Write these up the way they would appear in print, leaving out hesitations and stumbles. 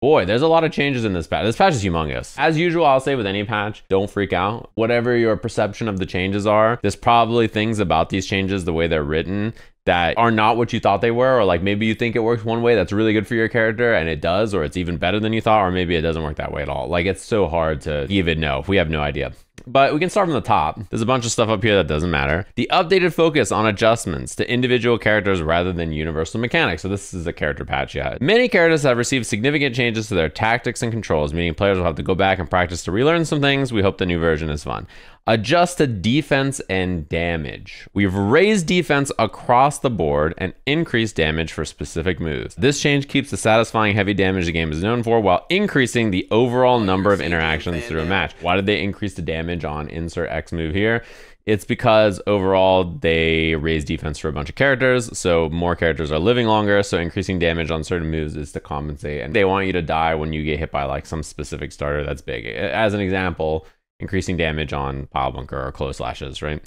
Boy, there's a lot of changes in this patch. This patch is humongous. As usual, I'll say with any patch, don't freak out. Whatever your perception of the changes are, there's probably things about these changes, the way they're written, that are not what you thought they were, or like maybe you think it works one way that's really good for your character and it does, or it's even better than you thought, or maybe it doesn't work that way at all. Like, it's so hard to even know. We have no idea. But we can start from the top. There's a bunch of stuff up here that doesn't matter. The updated focus on adjustments to individual characters rather than universal mechanics. So this is a character patch yet. Many characters have received significant changes to their tactics and controls, meaning players will have to go back and practice to relearn some things. We hope the new version is fun. Adjust to defense and damage. We've raised defense across the board and increased damage for specific moves. This change keeps the satisfying heavy damage the game is known for while increasing the overall number of interactions through a match. Why did they increase the damage on insert X move here? It's because overall they raise defense for a bunch of characters, so more characters are living longer, so increasing damage on certain moves is to compensate, and they want you to die when you get hit by like some specific starter that's big. As an example, increasing damage on pile bunker or close slashes, right?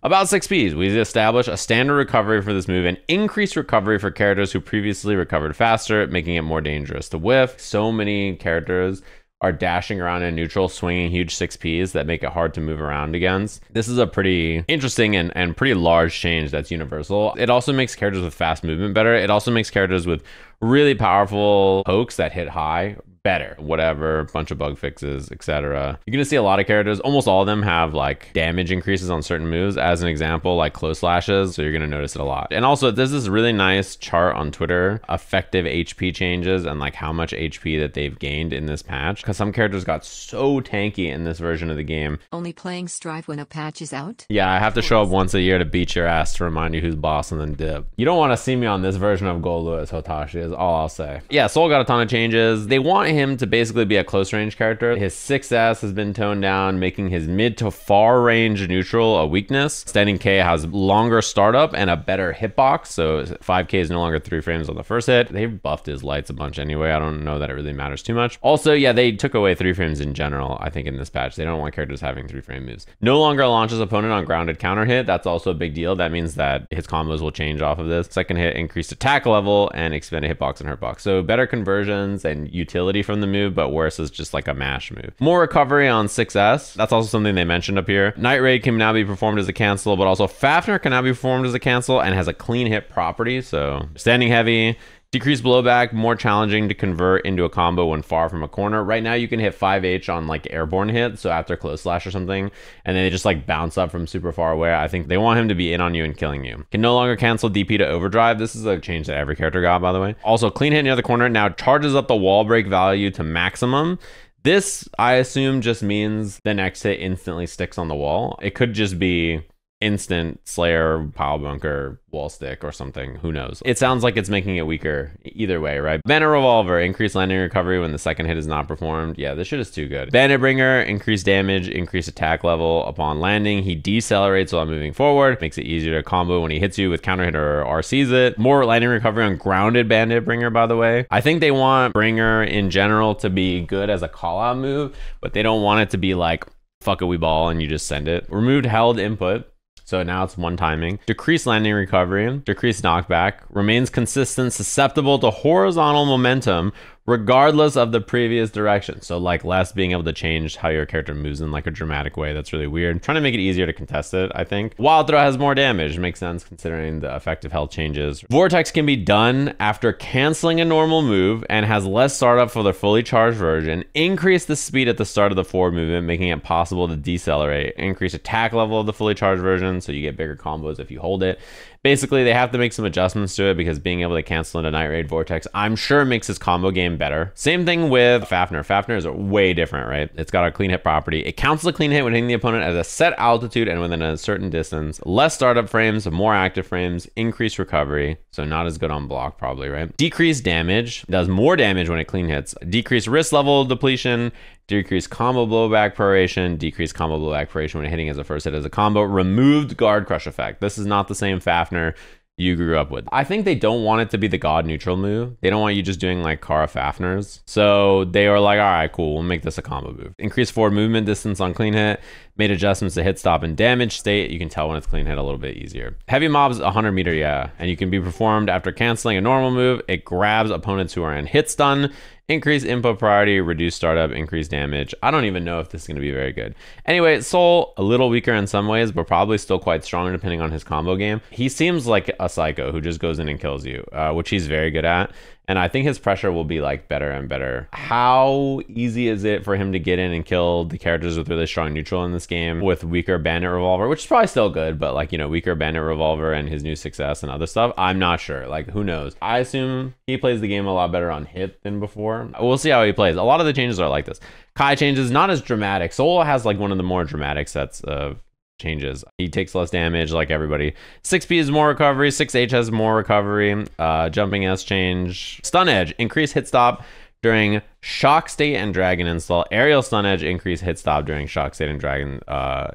About 6Ps, we've established a standard recovery for this move and increased recovery for characters who previously recovered faster, making it more dangerous to whiff. So many characters are dashing around in neutral, swinging huge 6Ps that make it hard to move around against. This is a pretty interesting and pretty large change that's universal. It also makes characters with fast movement better. It also makes characters with really powerful pokes that hit high better. Whatever, bunch of bug fixes, etc. You're gonna see a lot of characters, almost all of them have like damage increases on certain moves. As an example, like close slashes, so you're gonna notice it a lot. And also, there's this really nice chart on Twitter, effective HP changes and like how much HP that they've gained in this patch, because some characters got so tanky in this version of the game. Only playing Strive when a patch is out? Yeah, I have to show up once a year to beat your ass to remind you who's boss and then dip. You don't want to see me on this version of Goldlewis, Hotashi, is all I'll say. Yeah, Soul got a ton of changes. They want him to basically be a close range character. His 6S has been toned down, making his mid to far range neutral a weakness. Standing K has longer startup and a better hitbox, so 5K is no longer 3 frames on the first hit. They've buffed his lights a bunch anyway. I don't know that it really matters too much. Also, yeah, they took away 3 frames in general, I think, in this patch. They don't want characters having 3 frame moves. No longer launches opponent on grounded counter hit. That's also a big deal. That means that his combos will change off of this. Second hit, increased attack level and expanded hitbox and hurtbox. So better conversions and utility from the move, but worse is just like a mash move. More recovery on 6S. That's also something they mentioned up here. Night Raid can now be performed as a cancel, but also Fafnir can now be performed as a cancel and has a clean hit property. So standing heavy, decreased blowback, more challenging to convert into a combo when far from a corner. Right now you can hit 5H on like airborne hits, so after close slash or something, and then they just like bounce up from super far away. I think they want him to be in on you and killing you. Can no longer cancel DP to overdrive. This is a change that every character got, by the way. Also, clean hit near the corner now charges up the wall break value to maximum. This, I assume, just means the next hit instantly sticks on the wall. It could just be instant Slayer, pile bunker, wall stick or something, who knows. It sounds like it's making it weaker either way, right? Banner Revolver, increased landing recovery when the second hit is not performed. Yeah, this shit is too good. Bandit Bringer, increased damage, increased attack level upon landing. He decelerates while moving forward, makes it easier to combo when he hits you with counter hit or RCs it. More landing recovery on grounded Bandit Bringer, by the way. I think they want Bringer in general to be good as a call out move, but they don't want it to be like, fuck it, we ball and you just send it. Removed held input, so now it's one timing. Decreased landing recovery, decreased knockback, remains consistent, susceptible to horizontal momentum regardless of the previous direction. So like less being able to change how your character moves in like a dramatic way. That's really weird. Trying to make it easier to contest it, I think. Wild Throw has more damage. Makes sense considering the effective health changes. Vortex can be done after canceling a normal move and has less startup for the fully charged version. Increase the speed at the start of the forward movement, making it possible to decelerate. Increase attack level of the fully charged version, so you get bigger combos if you hold it. Basically, they have to make some adjustments to it because being able to cancel into Night Raid Vortex, I'm sure makes his combo game better. Same thing with Fafnir. Fafnir is way different, right? It's got a clean hit property. It counts the clean hit when hitting the opponent at a set altitude and within a certain distance. Less startup frames, more active frames, increased recovery. So not as good on block probably, right? Decreased damage, does more damage when it clean hits. Decreased wrist level depletion, decreased combo blowback proration, decreased combo blowback proration when hitting as a first hit as a combo, removed guard crush effect. This is not the same Fafnir you grew up with. I think they don't want it to be the god neutral move. They don't want you just doing like Kara Fafnirs. So they are like, all right, cool, we'll make this a combo move. Increased forward movement distance on clean hit, made adjustments to hit stop and damage state. You can tell when it's clean hit a little bit easier. Heavy mobs 100 meter, yeah. And you can be performed after canceling a normal move. It grabs opponents who are in hit stun. Increase input priority, reduce startup, increase damage. I don't even know if this is going to be very good. Anyway, Soul, a little weaker in some ways, but probably still quite strong depending on his combo game. He seems like a psycho who just goes in and kills you, which he's very good at. And I think his pressure will be like better and better. How easy is it for him to get in and kill the characters with really strong neutral in this game with weaker Bandit Revolver, which is probably still good, but like, you know, weaker Bandit Revolver and his new success and other stuff? I'm not sure. Like, who knows? I assume he plays the game a lot better on hit than before. We'll see how he plays. A lot of the changes are like this. Kai changes, not as dramatic. Soul has like one of the more dramatic sets of changes. He takes less damage like everybody. 6P is more recovery. 6H has more recovery. Jumping S change. Stun Edge, increase hit stop during Shock State and Dragon install. Aerial Stun Edge, increase hit stop during Shock State and Dragon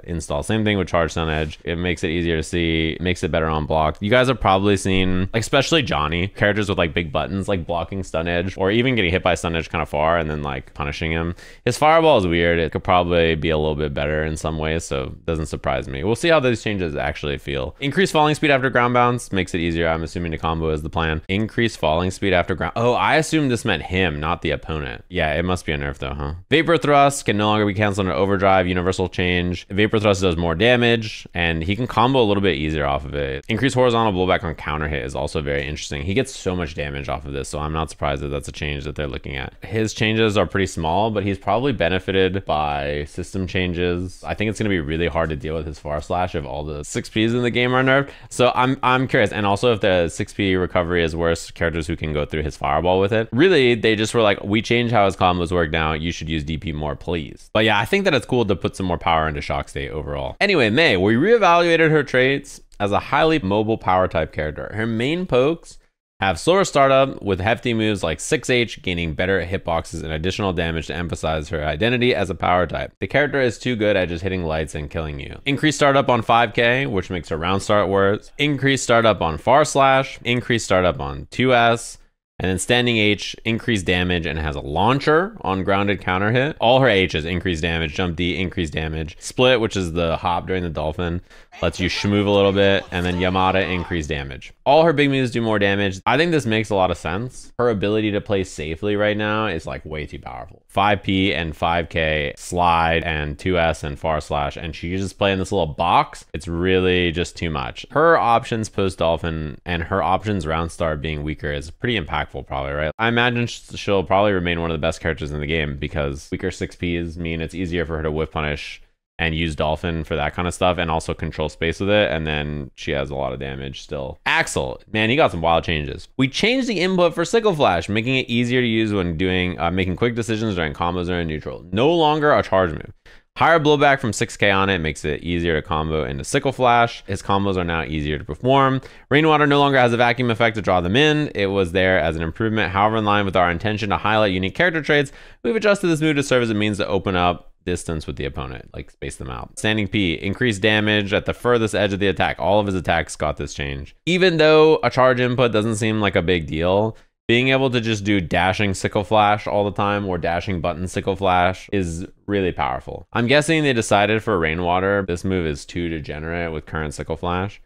install. Same thing with Charge Stun Edge. It makes it easier to see, makes it better on block. You guys have probably seen, especially Johnny, characters with like big buttons, like blocking Stun Edge or even getting hit by Stun Edge kind of far and then like punishing him. His Fireball is weird. It could probably be a little bit better in some ways, so it doesn't surprise me. We'll see how those changes actually feel. Increase falling speed after ground bounce makes it easier. I'm assuming the combo is the plan. Increase falling speed after ground. Oh, I assumed this meant him, not the opponent. Yeah, it must be a nerf though, huh? Vapor Thrust can no longer be canceled under overdrive. Universal change. Vapor Thrust does more damage and he can combo a little bit easier off of it. Increase horizontal blowback on counter hit is also very interesting. He gets so much damage off of this, so I'm not surprised that that's a change that they're looking at. His changes are pretty small, but he's probably benefited by system changes. I think it's going to be really hard to deal with his far slash if all the 6Ps in the game are nerfed. So I'm curious. And also if the 6P recovery is worse, characters who can go through his fireball with it. Really, they just were like, we changed how his combos work now. You should use DP more, please. But yeah, I think that it's cool to put some more power into Shock State overall. Anyway, Mei, we reevaluated her traits as a highly mobile power type character. Her main pokes have slower startup with hefty moves like 6H, gaining better hitboxes and additional damage to emphasize her identity as a power type. The character is too good at just hitting lights and killing you. Increased startup on 5K, which makes her round start worse. Increased startup on far slash. Increased startup on 2S. And then standing H, increased damage and has a launcher on grounded counter hit. All her H's, increased damage. Jump D, increased damage. Split, which is the hop during the dolphin, lets you shmove a little bit. And then Yamada, increased damage. All her big moves do more damage. I think this makes a lot of sense. Her ability to play safely right now is like way too powerful. 5P and 5K, slide and 2S and far slash. And she just play in this little box. It's really just too much. Her options post dolphin and her options round start being weaker is pretty impactful. Probably, right? I imagine she'll probably remain one of the best characters in the game because weaker 6Ps mean it's easier for her to whiff punish and use dolphin for that kind of stuff and also control space with it, and then she has a lot of damage still. Axel, man, he got some wild changes. We changed the input for Sickle Flash, making it easier to use when doing making quick decisions during combos or in neutral. No longer a charge move. Higher blowback from 6K on it makes it easier to combo into Sickle Flash. His combos are now easier to perform. Rainwater no longer has a vacuum effect to draw them in. It was there as an improvement. However, in line with our intention to highlight unique character traits, we've adjusted this move to serve as a means to open up distance with the opponent, like space them out. Standing P, increased damage at the furthest edge of the attack. All of his attacks got this change. Even though a charge input doesn't seem like a big deal, being able to just do dashing Sickle Flash all the time or dashing button Sickle Flash is really powerful. I'm guessing they decided for Rainwater, this move is too degenerate with current Sickle Flash.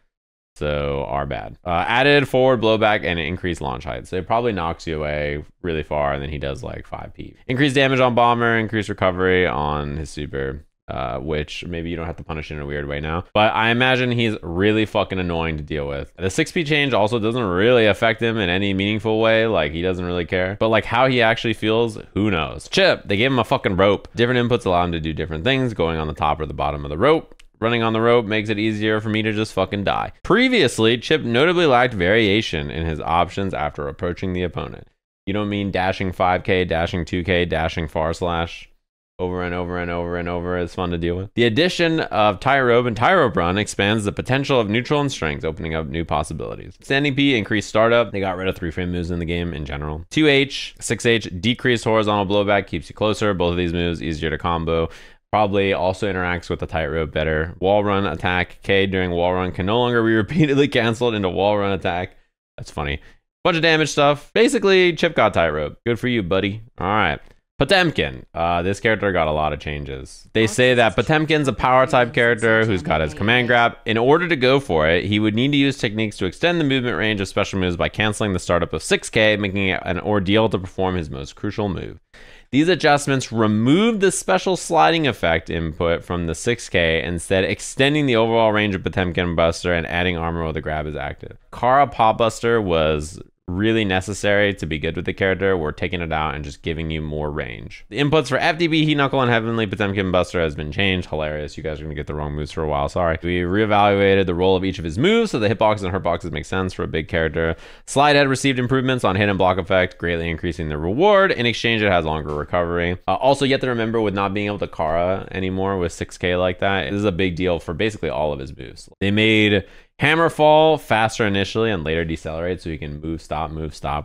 So our bad. Added forward blowback and increased launch height. So it probably knocks you away really far and then he does like 5P. Increased damage on Bomber, increased recovery on his super. Which maybe you don't have to punish in a weird way now. But I imagine he's really fucking annoying to deal with. The 6P change also doesn't really affect him in any meaningful way. Like, he doesn't really care. But like how he actually feels, who knows? Chipp, they gave him a fucking rope. Different inputs allow him to do different things, going on the top or the bottom of the rope. Running on the rope makes it easier for me to just fucking die. Previously, Chipp notably lacked variation in his options after approaching the opponent. You don't mean dashing 5K, dashing 2K, dashing far slash? Over and over and over and over is fun to deal with. The addition of tie rope and tie rope run expands the potential of neutral and strength, opening up new possibilities. Standing P increased startup. They got rid of 3-frame moves in the game in general. 2H, 6H, decreased horizontal blowback, keeps you closer. Both of these moves easier to combo. Probably also interacts with the tightrope better. Wall run attack. K during wall run can no longer be repeatedly canceled into wall run attack. That's funny. Bunch of damage stuff. Basically, Chipp got tightrope. Good for you, buddy. All right. Potemkin. This character got a lot of changes. They say that Potemkin's a power type character who's got his command grab. In order to go for it, he would need to use techniques to extend the movement range of special moves by canceling the startup of 6k, making it an ordeal to perform his most crucial move. These adjustments remove the special sliding effect input from the 6k, instead extending the overall range of Potemkin Buster and adding armor while the grab is active. Kara Pop Buster was really necessary to be good with the character. We're taking it out and just giving you more range. The inputs for FDB, Heat Knuckle, and Heavenly Potemkin Buster has been changed. Hilarious. You guys are going to get the wrong moves for a while. Sorry. We reevaluated the role of each of his moves so the hitboxes and hurtboxes make sense for a big character. Slidehead received improvements on hit and block effect, greatly increasing the reward. In exchange, it has longer recovery. Also, you have to remember with not being able to Kara anymore with 6k like that, this is a big deal for basically all of his moves. They made Hammerfall faster initially and later decelerate so you can move, stop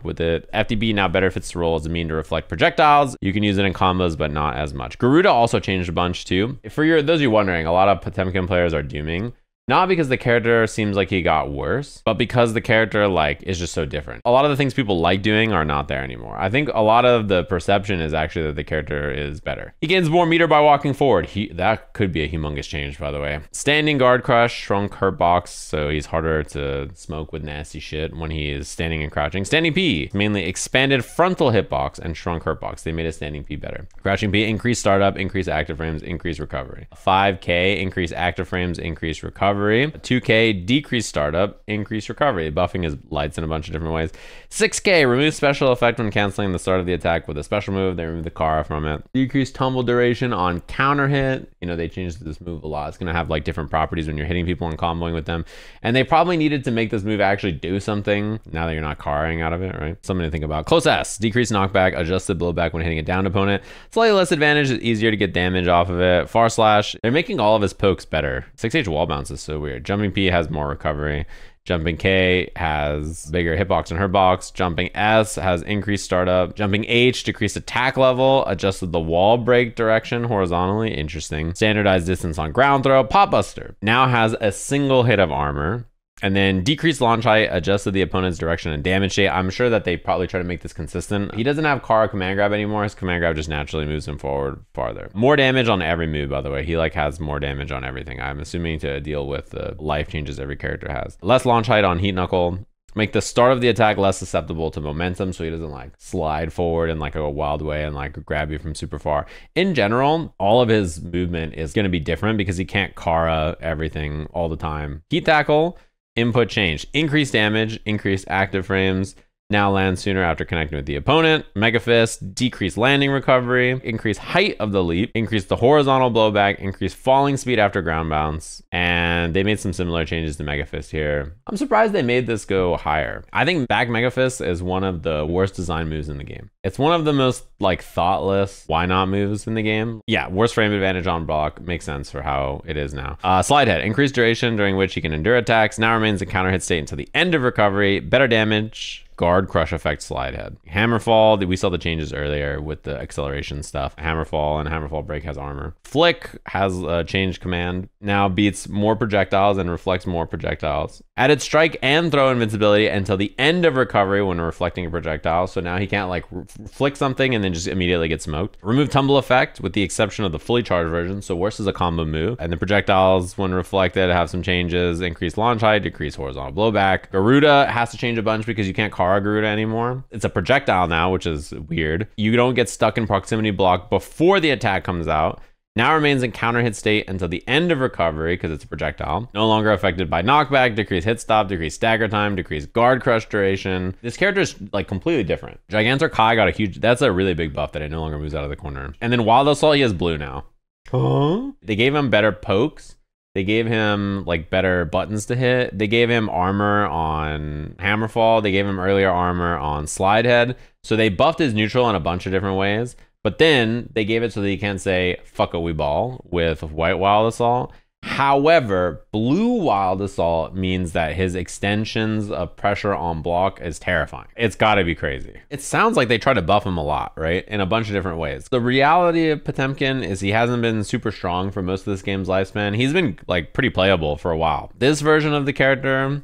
with it. FDB now better fits the role as a mean to reflect projectiles. You can use it in combos, but not as much. Garuda also changed a bunch too. For those of you wondering, a lot of Potemkin players are dooming. Not because the character seems like he got worse, but because the character is just so different. A lot of the things people like doing are not there anymore. I think a lot of the perception is actually that the character is better. He gains more meter by walking forward. That could be a humongous change, by the way. Standing guard crush, shrunk hurt box, so he's harder to smoke with nasty shit when he is standing and crouching. Standing P, mainly expanded frontal hitbox and shrunk hurt box. They made a standing P better. Crouching P, increased startup, increased active frames, increased recovery. 5k, increased active frames, increased recovery. 2k, decreased startup, increased recovery. Buffing his lights in a bunch of different ways. 6k, remove special effect when canceling the start of the attack with a special move. They remove the Kara from it. Decreased tumble duration on counter hit. They changed this move a lot. It's going to have different properties when you're hitting people and comboing with them. And they probably needed to make this move actually do something now that you're not Karaing out of it, right? Something to think about. Close S, decreased knockback, adjusted blowback when hitting a downed opponent. Slightly less advantage, it's easier to get damage off of it. Far slash, they're making all of his pokes better. 6H wall bounce is so weird. Jumping P has more recovery. Jumping K has bigger hitbox and hurtbox. Jumping S has increased startup. Jumping H decreased attack level, adjusted the wall break direction horizontally. Interesting. Standardized distance on ground throw. Pop Buster now has a single hit of armor. And then decreased launch height, adjusted the opponent's direction and damage state. I'm sure that they probably try to make this consistent. He doesn't have Kara command grab anymore. His command grab just naturally moves him forward farther. More damage on every move, by the way. He has more damage on everything. I'm assuming to deal with the life changes every character has. Less launch height on Heat Knuckle. Make the start of the attack less susceptible to momentum so he doesn't slide forward in a wild way and grab you from super far. In general, all of his movement is going to be different because he can't Kara everything all the time. Heat Tackle. Input change, increased damage, increased active frames, now land sooner after connecting with the opponent. Mega Fist, decreased landing recovery, increased height of the leap, increased the horizontal blowback, increased falling speed after ground bounce, and they made some similar changes to Mega Fist here. I'm surprised they made this go higher. I think back Mega Fist is one of the worst design moves in the game. It's one of the most thoughtless why not moves in the game. Yeah, worst frame advantage on block, makes sense for how it is now. Slidehead, increased duration during which he can endure attacks, now remains in counter hit state until the end of recovery, better damage, guard crush effect Slidehead. Hammerfall, we saw the changes earlier with the acceleration stuff. Hammerfall and Hammerfall break has armor. Flick has a changed command, now beats more projectiles and reflects more projectiles. Added strike and throw invincibility until the end of recovery when reflecting a projectile, so now he can't flick something and then just immediately get smoked. Remove tumble effect with the exception of the fully charged version, so worse is a combo move. And the projectiles when reflected have some changes. Increased launch height, decreased horizontal blowback. Garuda has to change a bunch because you can't Kara Garuda anymore. It's a projectile now, which is weird. You don't get stuck in proximity block before the attack comes out. Now remains in counter hit state until the end of recovery because it's a projectile. No longer affected by knockback, decreased hit stop, decreased stagger time, decreased guard crush duration. This character is completely different. Gigantor Kai got that's a really big buff that it no longer moves out of the corner. And then Wild Assault, he has blue now. Huh? They gave him better pokes. They gave him better buttons to hit. They gave him armor on Hammerfall. They gave him earlier armor on Slidehead. So they buffed his neutral in a bunch of different ways. But then they gave it so that you can't say fuck a wee ball with White Wild Assault. However, Blue Wild Assault means that his extensions of pressure on block is terrifying. It's gotta be crazy. It sounds like they try to buff him a lot, right? In a bunch of different ways. The reality of Potemkin is he hasn't been super strong for most of this game's lifespan. He's been pretty playable for a while. This version of the character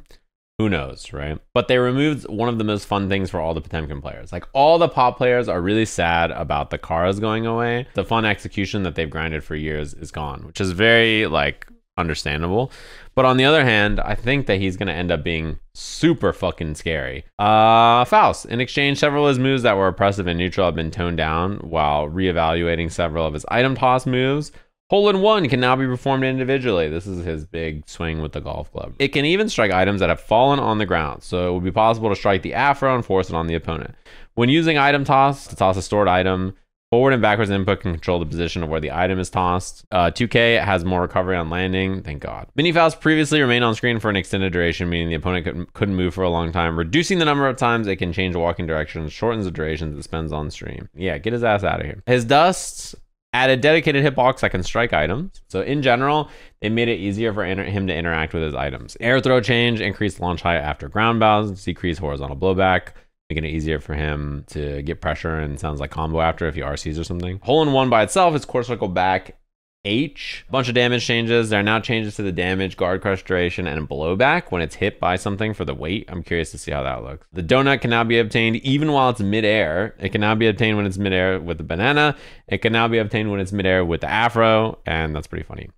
Who knows, right? But they removed one of the most fun things for all the Potemkin players. Like, all the pop players are really sad about the Karas going away. The fun execution that they've grinded for years is gone, which is very, like, understandable. But on the other hand, I think that he's going to end up being super fucking scary. Faust. In exchange, several of his moves that were oppressive and neutral have been toned down while reevaluating several of his item toss moves. Hole in one can now be performed individually. This is his big swing with the golf club. It can even strike items that have fallen on the ground, so it would be possible to strike the afro and force it on the opponent. When using item toss to toss a stored item, forward and backwards input can control the position of where the item is tossed. 2K has more recovery on landing, thank God. Mini Faust previously remained on screen for an extended duration, meaning the opponent couldn't move for a long time, reducing the number of times it can change walking directions, shortens the duration it spends on stream. Yeah, get his ass out of here. His dusts added dedicated hitbox that can strike items. So in general, they made it easier for him to interact with his items. Air throw change, increased launch height after ground bounce, decreased horizontal blowback, making it easier for him to get pressure and sounds like combo after if he RCs or something. Hole in one by itself is core circle back H. Bunch of damage changes. There are now changes to the damage, guard crush duration, and blowback when it's hit by something for the weight. I'm curious to see how that looks. The donut can now be obtained even while it's midair. It can now be obtained when it's midair with the banana. It can now be obtained when it's midair with the afro, and that's pretty funny.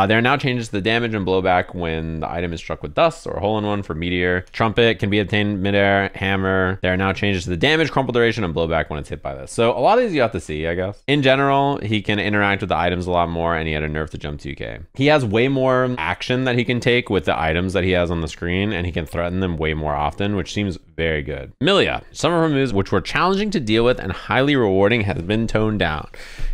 There are now changes to the damage and blowback when the item is struck with dust or hole in one for meteor. Trumpet can be obtained midair. Hammer. There are now changes to the damage, crumple duration, and blowback when it's hit by this. So a lot of these you have to see, I guess. In general, he can interact with the items a lot more, and he had a nerf to jump 2K. He has way more action that he can take with the items that he has on the screen, and he can threaten them way more often, which seems very good. Millia. Some of her moves, which were challenging to deal with and highly rewarding, has been toned down.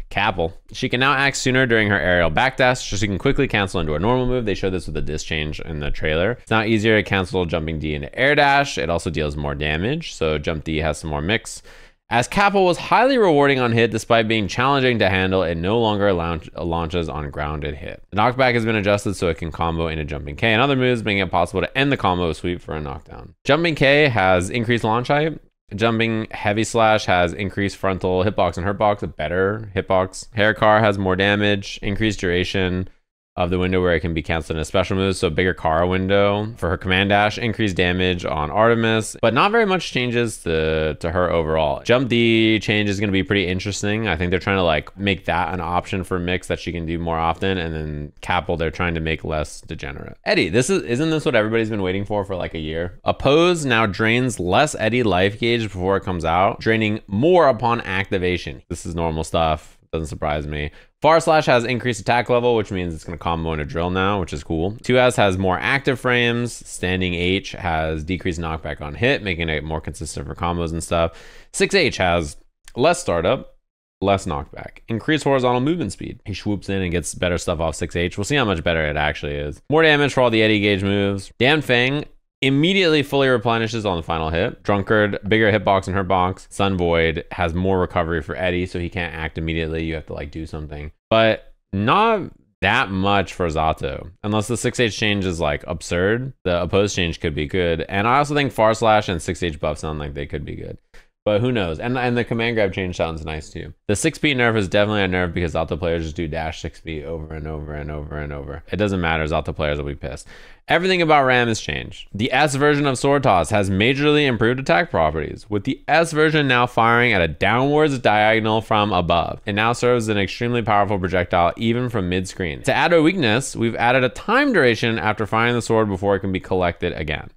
Capel. She can now act sooner during her aerial backdash, so she can quickly cancel into a normal move. They showed this with the disc change in the trailer. It's now easier to cancel jumping D into air dash. It also deals more damage, so jump D has some more mix. As Capel was highly rewarding on hit despite being challenging to handle, it no longer launches on grounded hit. The knockback has been adjusted so it can combo into jumping K and other moves, making it possible to end the combo sweep for a knockdown. Jumping K has increased launch height. Jumping heavy slash has increased frontal hitbox and hurtbox, a better hitbox. Hair car has more damage, increased duration of the window where it can be canceled in a special move, so bigger Kara window for her command dash, increased damage on Artemis, but not very much changes to her overall. Jump D change is going to be pretty interesting. I think they're trying to like make that an option for mix that she can do more often, and then Capel they're trying to make less degenerate. Eddie, isn't this what everybody's been waiting for like a year? A pose now drains less Eddie life gauge before it comes out, draining more upon activation. This is normal stuff. Doesn't surprise me. Far Slash has increased attack level, which means it's going to combo into drill now, which is cool. 2S has more active frames. Standing H has decreased knockback on hit, making it more consistent for combos and stuff. 6H has less startup, less knockback. Increased horizontal movement speed. He swoops in and gets better stuff off 6H. We'll see how much better it actually is. More damage for all the Eddie gauge moves. Dan Feng immediately fully replenishes on the final hit. Drunkard, bigger hitbox in her box. Sun Void has more recovery for Eddie, so he can't act immediately. You have to like do something. But not that much for Zato. Unless the 6H change is like absurd, the opposed change could be good. And I also think Far Slash and 6H buff sound like they could be good. But who knows? And the command grab change sounds nice too. The 6B nerf is definitely a nerf because Zato players just do dash 6B over and over and over and over. It doesn't matter. Zato players will be pissed. Everything about Ram has changed. The S version of Sword Toss has majorly improved attack properties, with the S version now firing at a downwards diagonal from above. It now serves as an extremely powerful projectile even from mid-screen. To add a weakness, we've added a time duration after firing the sword before it can be collected again.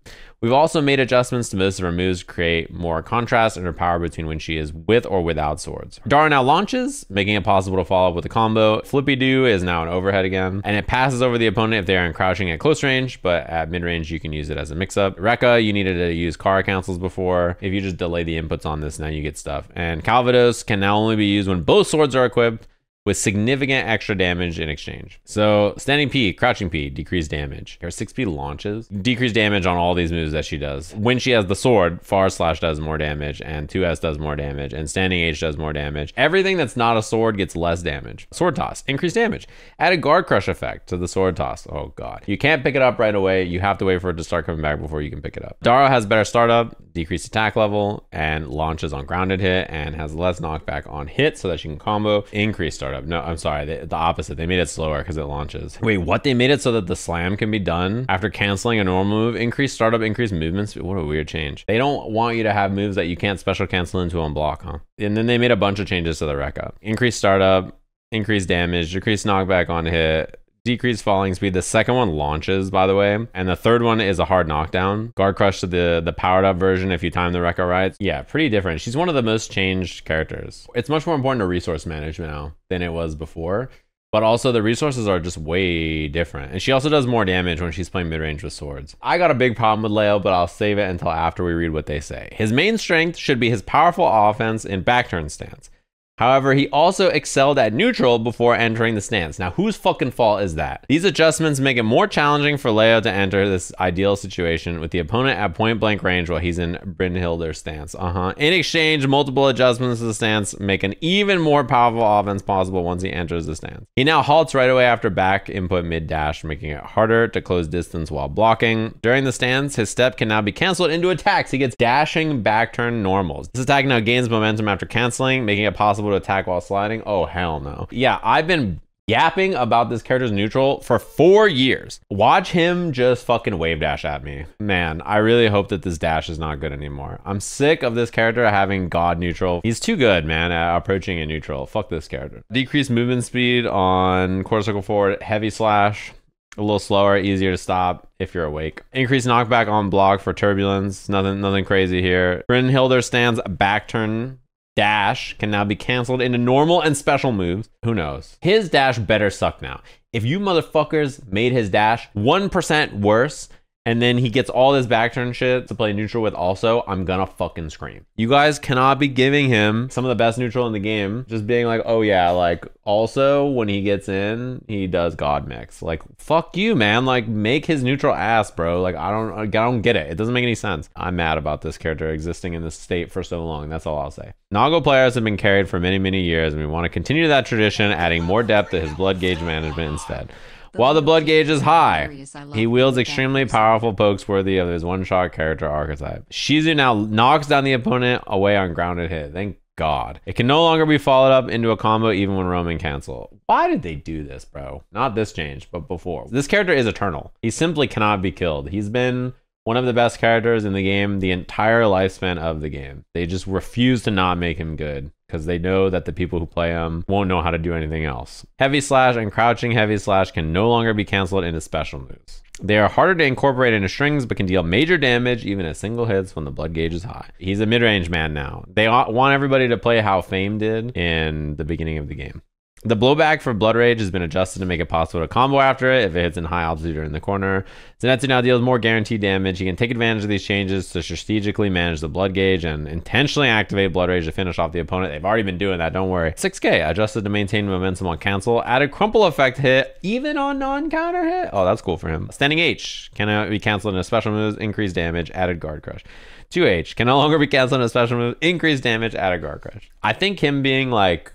We've also made adjustments to most of her moves to create more contrast in her power between when she is with or without swords. Dara now launches, making it possible to follow up with a combo. Flippy Do is now an overhead again, and it passes over the opponent if they are crouching at close range, but at mid-range you can use it as a mix-up. Rekka, you needed to use Kara cancels before. If you just delay the inputs on this, now you get stuff. And Calvados can now only be used when both swords are equipped, with significant extra damage in exchange. So standing P, crouching P, decreased damage. Her 6P launches, decreased damage on all these moves that she does. When she has the sword, Far Slash does more damage, and 2S does more damage, and standing H does more damage. Everything that's not a sword gets less damage. Sword Toss, increased damage. Added guard crush effect to the sword toss. Oh god. You can't pick it up right away. You have to wait for it to start coming back before you can pick it up. Dara has better startup, decreased attack level, and launches on grounded hit, and has less knockback on hit so that she can combo, increased startup. startup. No, I'm sorry. The opposite. They made it slower because it launches. Wait, what? They made it so that the slam can be done after canceling a normal move? Increase startup, increase movement speed. What a weird change. They don't want you to have moves that you can't special cancel into on block, huh? And then they made a bunch of changes to the rec up. Increase startup, increase damage, decrease knockback on hit, decrease falling speed. The second one launches, by the way. And the third one is a hard knockdown. Guard crush to the powered up version if you time the Rekka right. Yeah, pretty different. She's one of the most changed characters. It's much more important to resource manage now than it was before. But also the resources are just way different. And she also does more damage when she's playing mid-range with swords. I got a big problem with Leo, but I'll save it until after we read what they say. His main strength should be his powerful offense in back turn stance. However, he also excelled at neutral before entering the stance. Now, whose fucking fault is that? These adjustments make it more challenging for Leo to enter this ideal situation with the opponent at point blank range while he's in Brynhilder's stance. In exchange, multiple adjustments to the stance make an even more powerful offense possible once he enters the stance. He now halts right away after back input mid dash, making it harder to close distance while blocking. During the stance, his step can now be canceled into attacks. He gets dashing back turn normals. This attack now gains momentum after canceling, making it possible to attack while sliding. Oh, hell no. Yeah, I've been yapping about this character's neutral for 4 years. Watch him just fucking wave dash at me. Man, I really hope that this dash is not good anymore. I'm sick of this character having god neutral. He's too good, man, at approaching a neutral. Fuck this character. Decrease movement speed on quarter circle forward, heavy slash. A little slower, easier to stop if you're awake. Increase knockback on block for turbulence. Nothing crazy here. Brynhilder stands back turn dash can now be canceled into normal and special moves. Who knows? His dash better suck now. If you motherfuckers made his dash 1% worse, and then he gets all this back turn shit to play neutral with also, I'm gonna fucking scream. You guys cannot be giving him some of the best neutral in the game, just being like, oh yeah, like also when he gets in, he does god mix. Like, fuck you, man. Like, make his neutral ass, bro. Like, I don't get it. It doesn't make any sense. I'm mad about this character existing in this state for so long. That's all I'll say. Nago players have been carried for many years, and we want to continue that tradition, adding more depth to his blood gauge management instead. While the blood gauge is high, he wields extremely powerful pokes worthy of his one-shot character archetype. Shizu now knocks down the opponent away on grounded hit. Thank God. It can no longer be followed up into a combo even when roaming cancel. Why did they do this, bro? Not this change, but before. This character is eternal. He simply cannot be killed. He's been one of the best characters in the game the entire lifespan of the game. They just refuse to not make him good, because they know that the people who play him won't know how to do anything else. Heavy slash and crouching heavy slash can no longer be canceled into special moves. They are harder to incorporate into strings, but can deal major damage even at single hits when the blood gauge is high. He's a mid-range man now. They want everybody to play how Fame did in the beginning of the game. The blowback for Blood Rage has been adjusted to make it possible to combo after it if it hits in high altitude or in the corner. Zenitsu now deals more guaranteed damage. He can take advantage of these changes to strategically manage the blood gauge and intentionally activate Blood Rage to finish off the opponent. They've already been doing that, don't worry. 6K, adjusted to maintain momentum on cancel. Added crumple effect hit, even on non-counter hit. Oh, that's cool for him. Standing H, can be canceled into special moves, increased damage, added guard crush. 2H, can no longer be canceled into special moves, increased damage, added guard crush. I think him being like,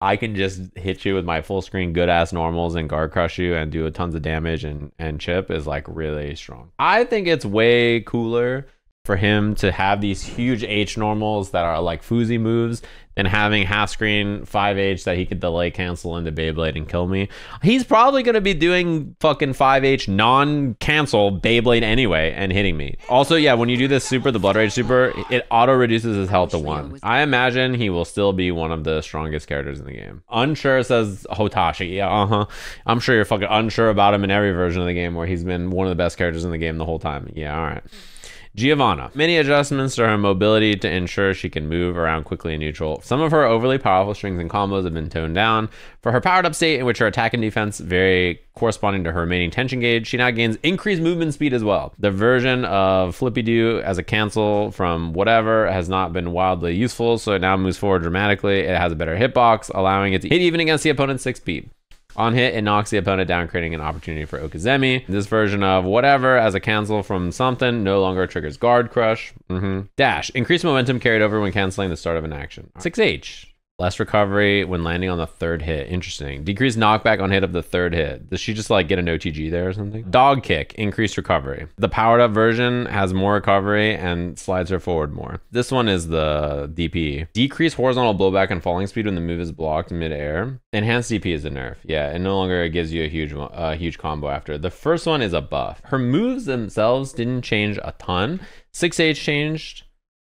I can just hit you with my full screen good ass normals and guard crush you and do tons of damage and chip is like really strong. I think it's way cooler for him to have these huge H normals that are like Fuzi moves than having half screen 5H that he could delay cancel into Beyblade and kill me. He's probably going to be doing fucking 5H non-cancel Beyblade anyway and hitting me. Also, yeah, when you do this super, the Blood Rage super, it auto reduces his health to 1. I imagine he will still be one of the strongest characters in the game. Unsure says Hotashi. Yeah, I'm sure you're fucking unsure about him in every version of the game where he's been one of the best characters in the game the whole time. Yeah, all right. Giovanna. Many adjustments to her mobility to ensure she can move around quickly and neutral. Some of her overly powerful strings and combos have been toned down. For her powered up state, in which her attack and defense vary corresponding to her remaining tension gauge, she now gains increased movement speed as well. The version of Flippy Doo as a cancel from whatever has not been wildly useful, so it now moves forward dramatically. It has a better hitbox, allowing it to hit even against the opponent's 6 speed. On hit, it knocks the opponent down, creating an opportunity for Okazemi. This version of whatever as a cancel from something no longer triggers guard crush. Dash. Increased momentum carried over when canceling the start of an action. 6H. Less recovery when landing on the third hit. Interesting. Decreased knockback on hit of the third hit. Does she just like get an OTG there or something? Dog kick. Increased recovery. The powered up version has more recovery and slides her forward more. This one is the DP. Decreased horizontal blowback and falling speed when the move is blocked mid-air. Enhanced DP is a nerf. Yeah, and no longer gives you a huge combo after. The first one is a buff. Her moves themselves didn't change a ton. 6H changed.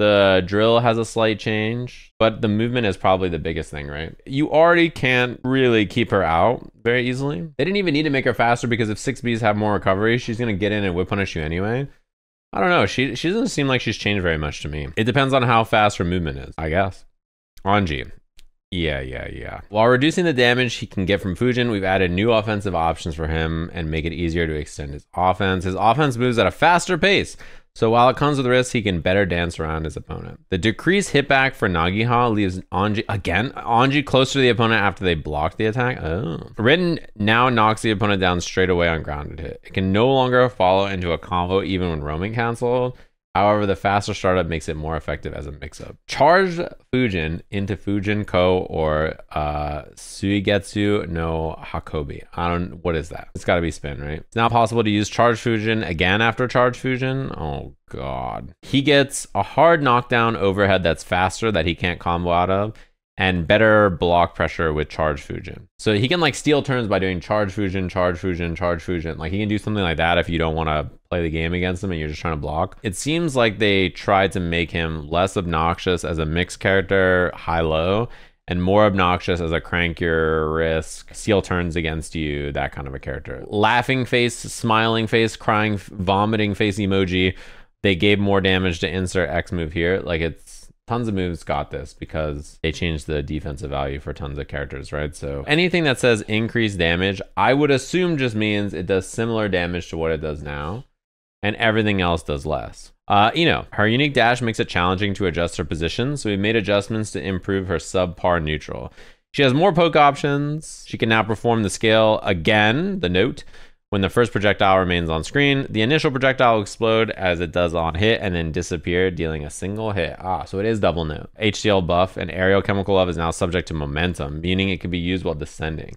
The drill has a slight change, but the movement is probably the biggest thing, right? You already can't really keep her out very easily. They didn't even need to make her faster because if 6Bs have more recovery, she's going to get in and whip punish you anyway. I don't know. She doesn't seem like she's changed very much to me. It depends on how fast her movement is, I guess. Anji. Yeah. While reducing the damage he can get from Fujin, we've added new offensive options for him and make it easier to extend his offense. His offense moves at a faster pace. So while it comes with risks, he can better dance around his opponent. The decreased hitback for Nagihal leaves Anji closer to the opponent after they block the attack. Oh. Written now knocks the opponent down straight away on grounded hit. It can no longer follow into a combo even when roaming canceled. However, the faster startup makes it more effective as a mix-up. Charge Fujin into Fujin Ko or Suigetsu no Hakobi. What is that? It's gotta be spin, right? It's now possible to use Charge Fujin again after Charge Fujin. Oh God. He gets a hard knockdown overhead that's faster that he can't combo out of, and better block pressure with Charge Fujin. So he can like steal turns by doing Charge Fujin, Charge Fujin, Charge Fujin. Like he can do something like that if you don't want to play the game against him and you're just trying to block. It seems like they tried to make him less obnoxious as a mixed character, high-low, and more obnoxious as a crankier risk, steal turns against you, that kind of a character. Laughing face, smiling face, crying, vomiting face emoji. They gave more damage to insert X move here. Like it's, tons of moves got this because they changed the defensive value for tons of characters, right? So anything that says increased damage, I would assume just means it does similar damage to what it does now, and everything else does less. Her unique dash makes it challenging to adjust her position, so we made adjustments to improve her subpar neutral. She has more poke options. She can now perform the scale again, the note, when the first projectile remains on screen. The initial projectile will explode as it does on hit and then disappear, dealing a single hit. So it is double note. HCL buff and aerial chemical love is now subject to momentum, meaning it can be used while descending.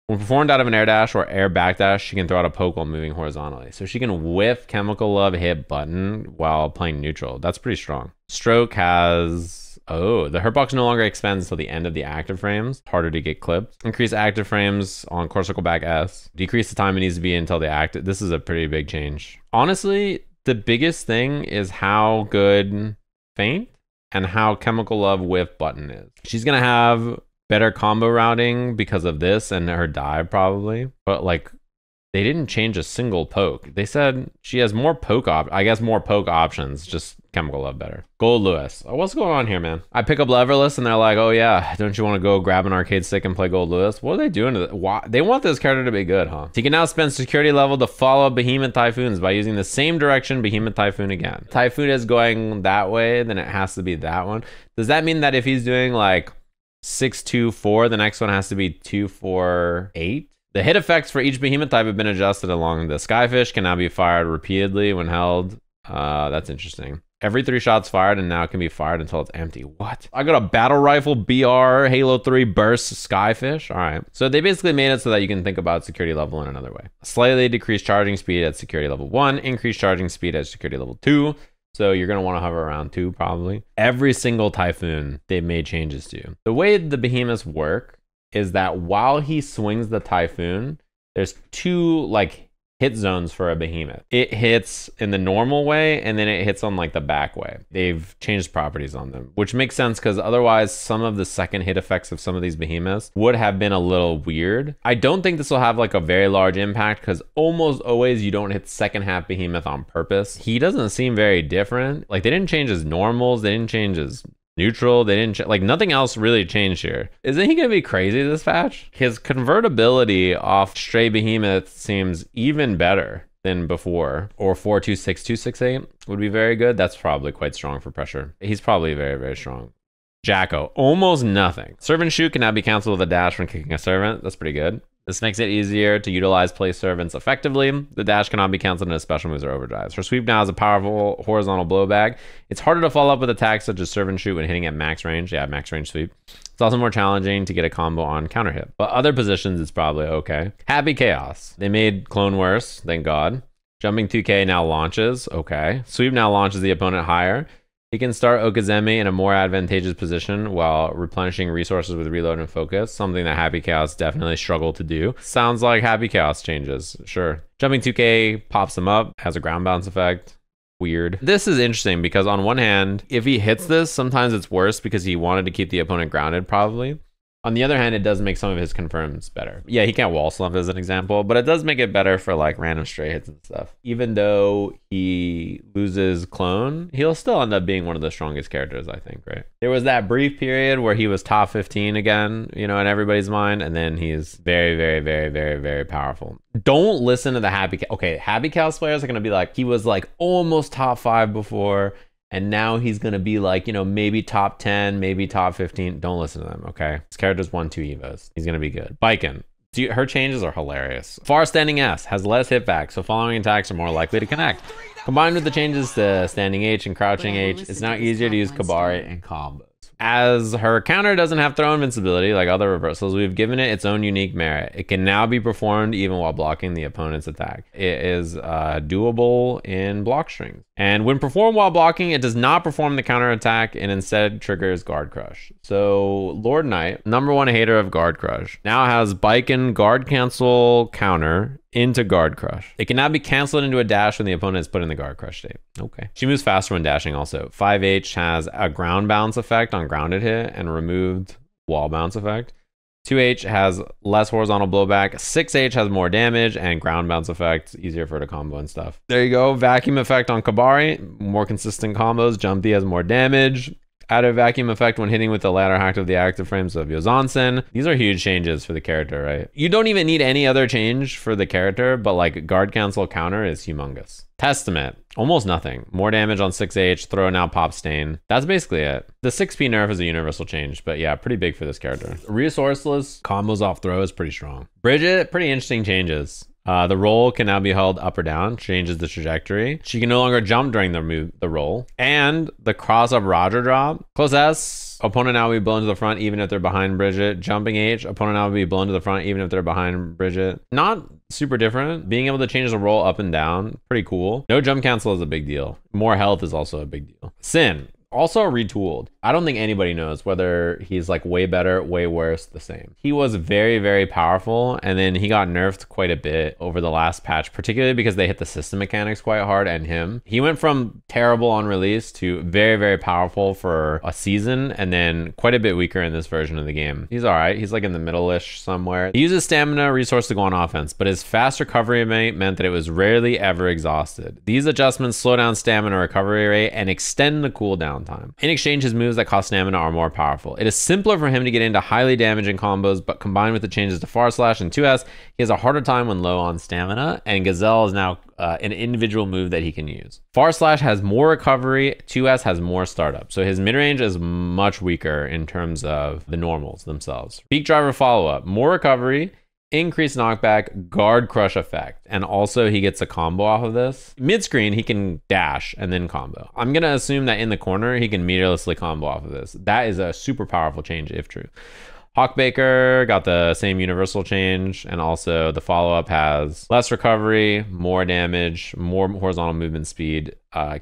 When performed out of an air dash or air backdash, she can throw out a poke while moving horizontally. So she can whiff chemical love hit button while playing neutral. That's pretty strong. Stroke has... the hurtbox no longer expands until the end of the active frames. Harder to get clipped. Increase active frames on core circle back S. Decrease the time it needs to be until the active. This is a pretty big change. Honestly, the biggest thing is how good feint and how chemical love whiff button is. She's gonna have better combo routing because of this and her dive probably, but like they didn't change a single poke. They said she has more poke more poke options, just chemical love better. Goldlewis. What's going on here, man? I pick up Leverless and they're like, oh yeah, don't you want to go grab an arcade stick and play Goldlewis? What are they doing to it? Why? They want this character to be good, huh? He can now spend security level to follow Behemoth Typhoons by using the same direction Behemoth Typhoon again. Typhoon is going that way, then it has to be that one. Does that mean that if he's doing like 6-2-4, the next one has to be 2-4-8? The hit effects for each behemoth type have been adjusted along. The Skyfish can now be fired repeatedly when held. That's interesting. Every 3 shots fired and now can be fired until it's empty. What? I got a battle rifle BR Halo 3 burst Skyfish. All right. So they basically made it so that you can think about security level in another way. Slightly decreased charging speed at security level 1, increased charging speed at security level 2. So you're going to want to hover around 2 probably. Every single Typhoon they've made changes to. The way the behemoths work is that while he swings the Typhoon, there's 2 like hit zones for a behemoth. It hits in the normal way and then it hits on like the back way. They've changed properties on them, which makes sense because otherwise some of the second hit effects of some of these behemoths would have been a little weird. I don't think this will have like a very large impact because almost always you don't hit second half behemoth on purpose. He doesn't seem very different. Like they didn't change his normals, they didn't change his neutral, they didn't like nothing else really changed here. Isn't he gonna be crazy this patch? His convertibility off stray behemoth seems even better than before, or 426 268 would be very good. That's probably quite strong for pressure. He's probably very, very strong. Jacko, almost nothing. Servant shoot can now be canceled with a dash when kicking a servant. That's pretty good. This makes it easier to utilize place servants effectively. The dash cannot be cancelled into special moves or overdrives. Her sweep now has a powerful horizontal blowback. It's harder to follow up with attacks such as servant shoot when hitting at max range. Yeah, max range sweep. It's also more challenging to get a combo on counter hit. But other positions, it's probably okay. Happy Chaos. They made clone worse, thank God. Jumping 2K now launches, okay. Sweep now launches the opponent higher. He can start Okazeme in a more advantageous position while replenishing resources with reload and focus, something that Happy Chaos definitely struggled to do. Sounds like Happy Chaos changes, sure. Jumping 2K pops him up, has a ground bounce effect. Weird. This is interesting because on one hand, if he hits this, sometimes it's worse because he wanted to keep the opponent grounded probably. On the other hand, it does make some of his confirms better. Yeah, he can't wall slump as an example, but it does make it better for like random stray hits and stuff. Even though he loses clone, he'll still end up being one of the strongest characters, I think, right? There was that brief period where he was top 15 again, you know, in everybody's mind, and then he's very, very, very, very, very powerful. Don't listen to the Happy Chaos players are going to be like, he was like almost top 5 before, and now he's going to be like, you know, maybe top 10, maybe top 15. Don't listen to them, okay? This character's won 2 Evos. He's going to be good. Baiken. Her changes are hilarious. Far standing S has less hitback, so following attacks are more likely to connect. Combined with the changes to standing H and crouching H, it's now easier to use Kabari in combos. As her counter doesn't have throw invincibility like other reversals, we've given it its own unique merit. It can now be performed even while blocking the opponent's attack. It is doable in block strings. And when performed while blocking, it does not perform the counter attack and instead triggers Guard Crush. So Lord Knight, #1 hater of Guard Crush, now has Baiken guard cancel counter into Guard Crush. It can now be canceled into a dash when the opponent is put in the Guard Crush state. Okay. She moves faster when dashing also. 5H has a ground bounce effect on grounded hit and removed wall bounce effect. 2H has less horizontal blowback. 6H has more damage and ground bounce effect. Easier for her to combo and stuff. There you go. Vacuum effect on Kabari. More consistent combos. Jump D has more damage. Added vacuum effect when hitting with the ladder hacked of the active frames of Yozansen. These are huge changes for the character, right? You don't even need any other change for the character, but like guard cancel counter is humongous. Testament, almost nothing. More damage on 6H, throw now pop stain. That's basically it. The 6P nerf is a universal change, but yeah, pretty big for this character. Resourceless combos off throw is pretty strong. Bridget, pretty interesting changes. The roll can now be held up or down, changes the trajectory. She can no longer jump during the roll. And the cross up Roger drop. Close S, opponent now will be blown to the front even if they're behind Bridget. Jumping H, opponent now will be blown to the front even if they're behind Bridget. Not super different. Being able to change the roll up and down, pretty cool. No jump cancel is a big deal. More health is also a big deal. Sin. Also retooled. I don't think anybody knows whether he's like way better, way worse, the same. He was very, very powerful, and then he got nerfed quite a bit over the last patch, particularly because they hit the system mechanics quite hard and him. He went from terrible on release to very, very powerful for a season, and then quite a bit weaker in this version of the game. He's all right. He's like in the middle-ish somewhere. He uses stamina resource to go on offense, but his fast recovery rate meant that it was rarely ever exhausted. These adjustments slow down stamina recovery rate and extend the cooldown time. In exchange, his moves that cost stamina are more powerful. It is simpler for him to get into highly damaging combos, but combined with the changes to Far Slash and 2S, he has a harder time when low on stamina, and Gazelle is now an individual move that he can use. Far Slash has more recovery, 2S has more startup, so his mid-range is much weaker in terms of the normals themselves. Peak Driver follow-up, more recovery, increased knockback, guard crush effect, and also he gets a combo off of this. Mid-screen, he can dash and then combo. I'm gonna assume that in the corner, he can meterlessly combo off of this. That is a super powerful change if true. Hawkbaker got the same universal change, and also the follow-up has less recovery, more damage, more horizontal movement speed,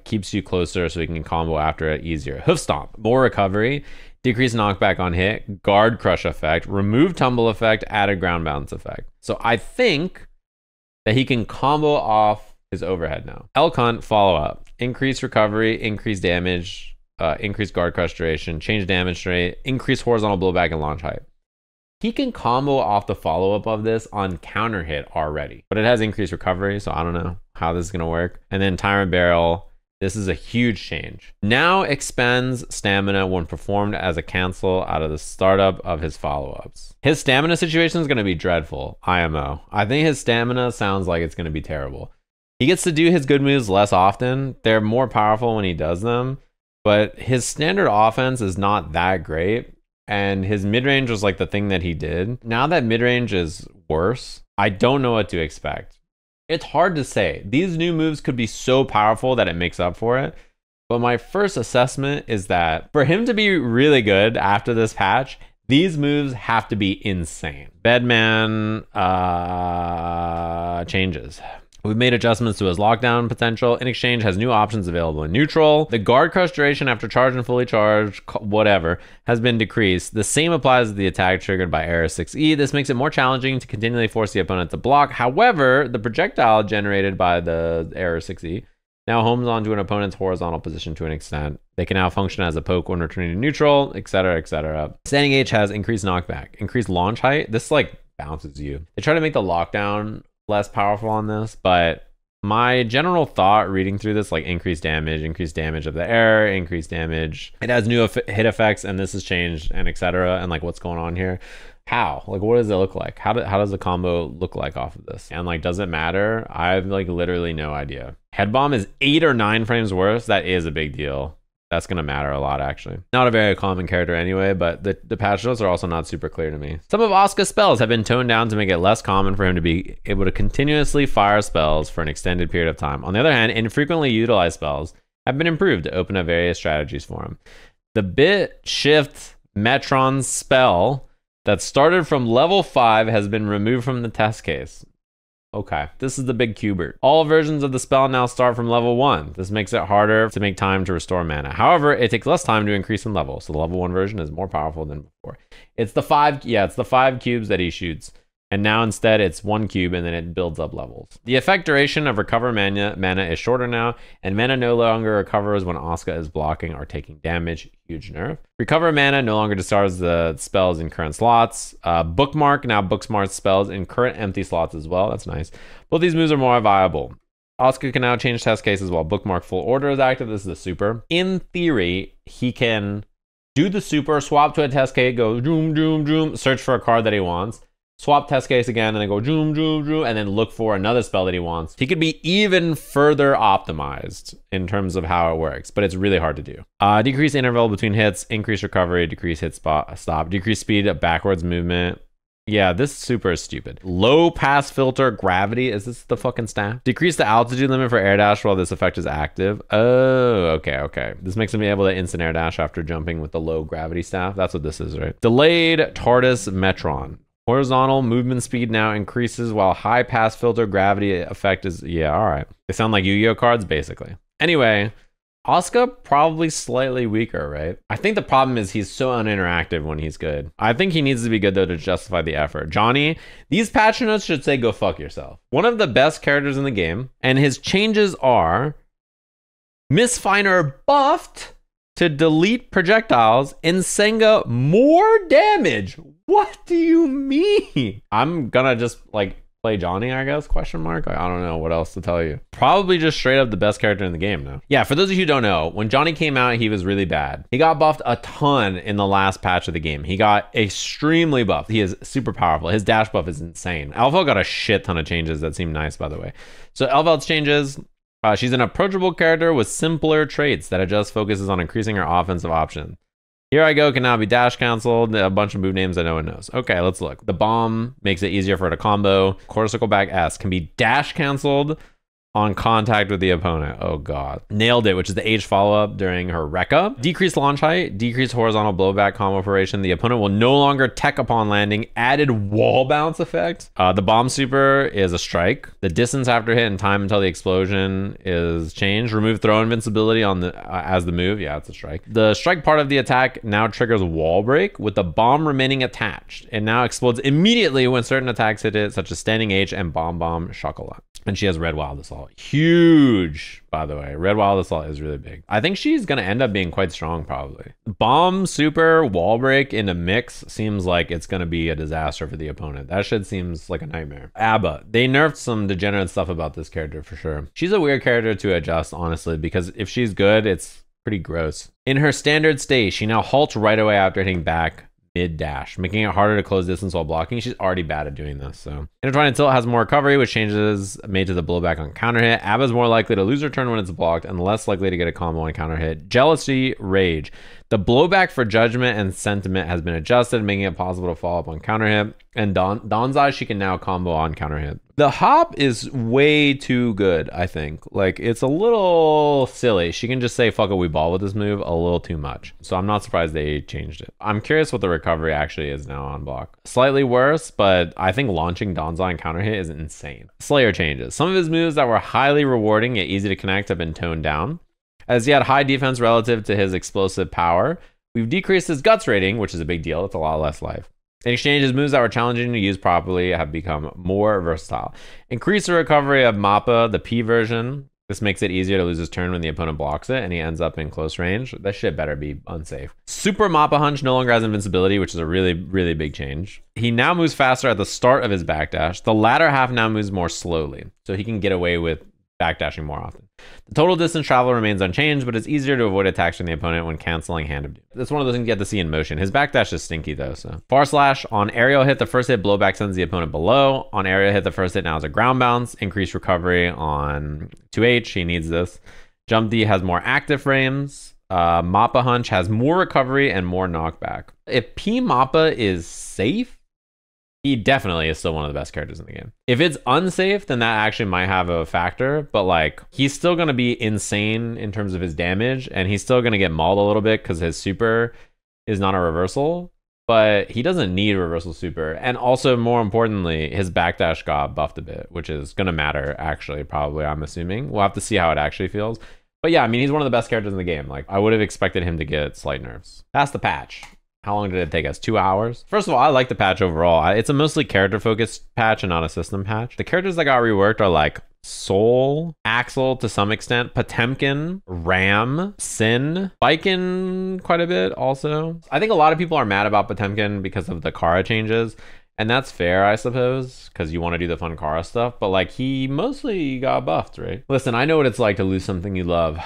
keeps you closer so he can combo after it easier. Hoof Stomp, more recovery, decrease knockback on hit, guard crush effect, remove tumble effect, added ground bounce effect. So I think that he can combo off his overhead now. Elk Hunt follow-up, increase recovery, increase damage, increase guard crush duration, change damage rate, increase horizontal blowback and launch height. He can combo off the follow-up of this on counter hit already, but it has increased recovery, so I don't know how this is gonna work. And then Tyrant Barrel, this is a huge change. Now expends stamina when performed as a cancel out of the startup of his follow-ups. His stamina situation is going to be dreadful, IMO. I think his stamina sounds like it's going to be terrible. He gets to do his good moves less often. They're more powerful when he does them, but his standard offense is not that great. And his mid-range was like the thing that he did. Now that mid-range is worse. I don't know what to expect. It's hard to say. These new moves could be so powerful that it makes up for it. But my first assessment is that for him to be really good after this patch, these moves have to be insane. Bedman changes. We've made adjustments to his lockdown potential. In exchange, has new options available in neutral. The guard crush duration after charged and fully charged, whatever, has been decreased. The same applies to the attack triggered by Error 6E. This makes it more challenging to continually force the opponent to block. However, the projectile generated by the Error 6E now homes onto an opponent's horizontal position to an extent. They can now function as a poke when returning to neutral, etc., etc. Standing H has increased knockback, increased launch height. This like bounces you. They try to make the lockdown less powerful on this, but my general thought reading through this, like increased damage of the error, increased damage. It has new hit effects, and this has changed, and etc. And like what's going on here? How? Like what does it look like? How does the combo look like off of this? And like, does it matter? I have like literally no idea. Head bomb is 8 or 9 frames worse. That is a big deal. That's going to matter a lot, actually. Not a very common character anyway, but the patch notes are also not super clear to me. Some of Asuka's spells have been toned down to make it less common for him to be able to continuously fire spells for an extended period of time. On the other hand, infrequently utilized spells have been improved to open up various strategies for him. The Bit Shift Metron spell that started from level 5 has been removed from the test case. Okay, this is the big Cubert. All versions of the spell now start from level 1. This makes it harder to make time to restore mana. However, it takes less time to increase in level, so the level 1 version is more powerful than before. It's the 5 cubes that he shoots. And now instead it's 1 cube and then it builds up levels. The effect duration of recover mana is shorter now, and mana no longer recovers when Asuka is blocking or taking damage. Huge nerf. Recover mana no longer discards the spells in current slots. Bookmark now bookmarks spells in current empty slots as well. That's nice. Both these moves are more viable. Asuka can now change test cases while bookmark full order is active. This is the super. In theory, he can do the super, swap to a test case, go doom, doom, doom, search for a card that he wants. Swap test case again and then go zoom, zoom, zoom, and then look for another spell that he wants. He could be even further optimized in terms of how it works, but it's really hard to do. Decrease interval between hits, increase recovery, decrease hit stop, decrease speed of backwards movement. Yeah, this super is stupid. Low pass filter gravity. Is this the fucking staff? Decrease the altitude limit for air dash while this effect is active. Oh, okay. This makes him be able to instant air dash after jumping with the low gravity staff. That's what this is, right? Delayed TARDIS Metron. Horizontal movement speed now increases while high pass filter gravity effect is, yeah, all right. They sound like Yu-Gi-Oh cards, basically. Anyway, Asuka probably slightly weaker, right? I think the problem is he's so uninteractive when he's good. I think he needs to be good, though, to justify the effort. Johnny, these patch notes should say go fuck yourself. One of the best characters in the game, and his changes are Misfiner buffed to delete projectiles and Senga more damage. What do you mean? I'm gonna just like play Johnny, I guess, question mark. I don't know what else to tell you. Probably just straight up the best character in the game now. Yeah, for those of you who don't know, when Johnny came out, he was really bad. He got buffed a ton in the last patch of the game. He got extremely buffed. He is super powerful. His dash buff is insane. Elphelt got a shit ton of changes that seem nice, by the way. So Elphelt's changes. She's an approachable character with simpler traits that adjust focuses on increasing her offensive option. Here I Go can now be dash canceled. A bunch of move names that no one knows. Okay, let's look. The bomb makes it easier for her to combo. Quarter circle back S can be dash canceled on contact with the opponent. Oh god. Nailed it, which is the H follow-up during her Rekka. Decreased launch height, decreased horizontal blowback combo operation. The opponent will no longer tech upon landing. Added wall bounce effect. The bomb super is a strike. The distance after hit and time until the explosion is changed. Remove throw invincibility on the as the move. Yeah, it's a strike. The strike part of the attack now triggers wall break with the bomb remaining attached. It now explodes immediately when certain attacks hit it, such as standing H and bomb chocolate. And she has Red Wild Assault. Huge, by the way. Red Wild Assault is really big. I think she's going to end up being quite strong, probably. Bomb, super, wall break in a mix seems like it's going to be a disaster for the opponent. That shit seems like a nightmare. A.B.A. They nerfed some degenerate stuff about this character for sure. She's a weird character to adjust, honestly, because if she's good, it's pretty gross. In her standard state, she now halts right away after hitting back mid-dash, making it harder to close distance while blocking. She's already bad at doing this, so. Intertwined Tilt has more recovery, which changes made to the blowback on counter hit. A.B.A. is more likely to lose her turn when it's blocked and less likely to get a combo on counter hit. Jealousy, Rage. The blowback for judgment and sentiment has been adjusted, making it possible to follow up on counter hit. And Donzai, she can now combo on counter hit. The hop is way too good, I think. Like, it's a little silly. She can just say, fuck it, we ball with this move a little too much. So I'm not surprised they changed it. I'm curious what the recovery actually is now on block. Slightly worse, but I think launching Donzai and counter hit is insane. Slayer changes. Some of his moves that were highly rewarding yet easy to connect have been toned down. As he had high defense relative to his explosive power, we've decreased his guts rating, which is a big deal. It's a lot less life. In exchange, his moves that were challenging to use properly have become more versatile. Increase the recovery of Mappa, the P version. This makes it easier to lose his turn when the opponent blocks it and he ends up in close range. That shit better be unsafe. Super Mappa Hunch no longer has invincibility, which is a really, really big change. He now moves faster at the start of his backdash. The latter half now moves more slowly, so he can get away with backdashing more often. The total distance travel remains unchanged, but it's easier to avoid attacks from the opponent when canceling Hand of Doom. That's one of those things you get to see in motion. His backdash is stinky though, so. Far Slash, on aerial hit, the first hit blowback sends the opponent below. On aerial hit, the first hit now is a ground bounce. Increased recovery on 2H, he needs this. Jump D has more active frames. Mappa Hunch has more recovery and more knockback. If P Mappa is safe, he definitely is still one of the best characters in the game. If it's unsafe, then that actually might have a factor, but like, he's still gonna be insane in terms of his damage, and he's still gonna get mauled a little bit because his super is not a reversal, but he doesn't need reversal super. And also, more importantly, his backdash got buffed a bit, which is gonna matter actually, probably, I'm assuming. We'll have to see how it actually feels. But yeah, I mean, he's one of the best characters in the game. Like, I would have expected him to get slight nerfs. That's the patch. How long did it take us? 2 hours? First of all, I like the patch overall. It's a mostly character-focused patch and not a system patch. The characters that got reworked are like Soul, Axel to some extent, Potemkin, Ram, Sin, Baiken quite a bit also. I think a lot of people are mad about Potemkin because of the Kara changes. And that's fair, I suppose, because you want to do the fun Kara stuff. But like, he mostly got buffed, right? Listen, I know what it's like to lose something you love.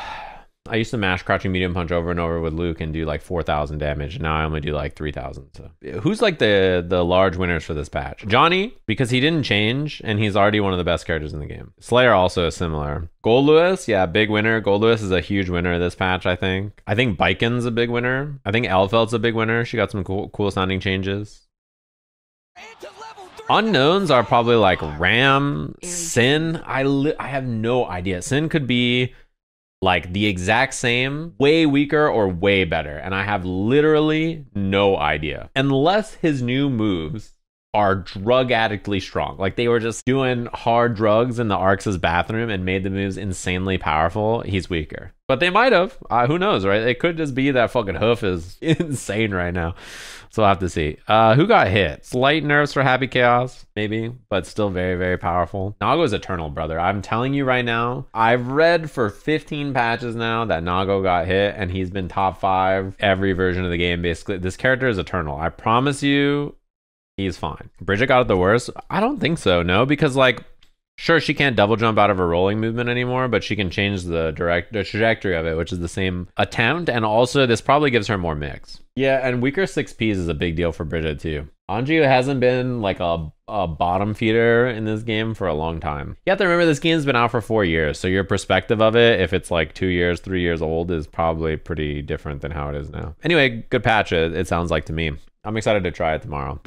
I used to mash crouching medium punch over and over with Luke and do like 4,000 damage. And now I only do like 3,000. So who's like the large winners for this patch? Johnny, because he didn't change and he's already one of the best characters in the game. Slayer also is similar. Goldlewis, yeah, big winner. Goldlewis is a huge winner of this patch, I think. I think Baiken's a big winner. I think Elphelt's a big winner. She got some cool sounding changes. Unknowns are probably like Ram, Sin. I have no idea. Sin could be like the exact same, way weaker or way better, and I have literally no idea. Unless his new moves are drug addictly strong. Like they were just doing hard drugs in the Arcsys bathroom and made the moves insanely powerful, he's weaker. But they might have. Who knows, right? It could just be that fucking hoof is insane right now. So I'll have to see. Who got hit? Slight nerfs for Happy Chaos, maybe, but still very, very powerful. Nago is eternal, brother. I'm telling you right now, I've read for 15 patches now that Nago got hit, and he's been top 5 every version of the game, basically. This character is eternal. I promise you, he's fine. Bridget got it the worst? I don't think so, no, because like, sure, she can't double jump out of a rolling movement anymore, but she can change the trajectory of it, which is the same attempt. And also, this probably gives her more mix. Yeah, and weaker 6Ps is a big deal for Bridget too. Anji hasn't been like a bottom feeder in this game for a long time. You have to remember this game's been out for 4 years, so your perspective of it, if it's like 2 years, 3 years old, is probably pretty different than how it is now. Anyway, good patch, it sounds like to me. I'm excited to try it tomorrow.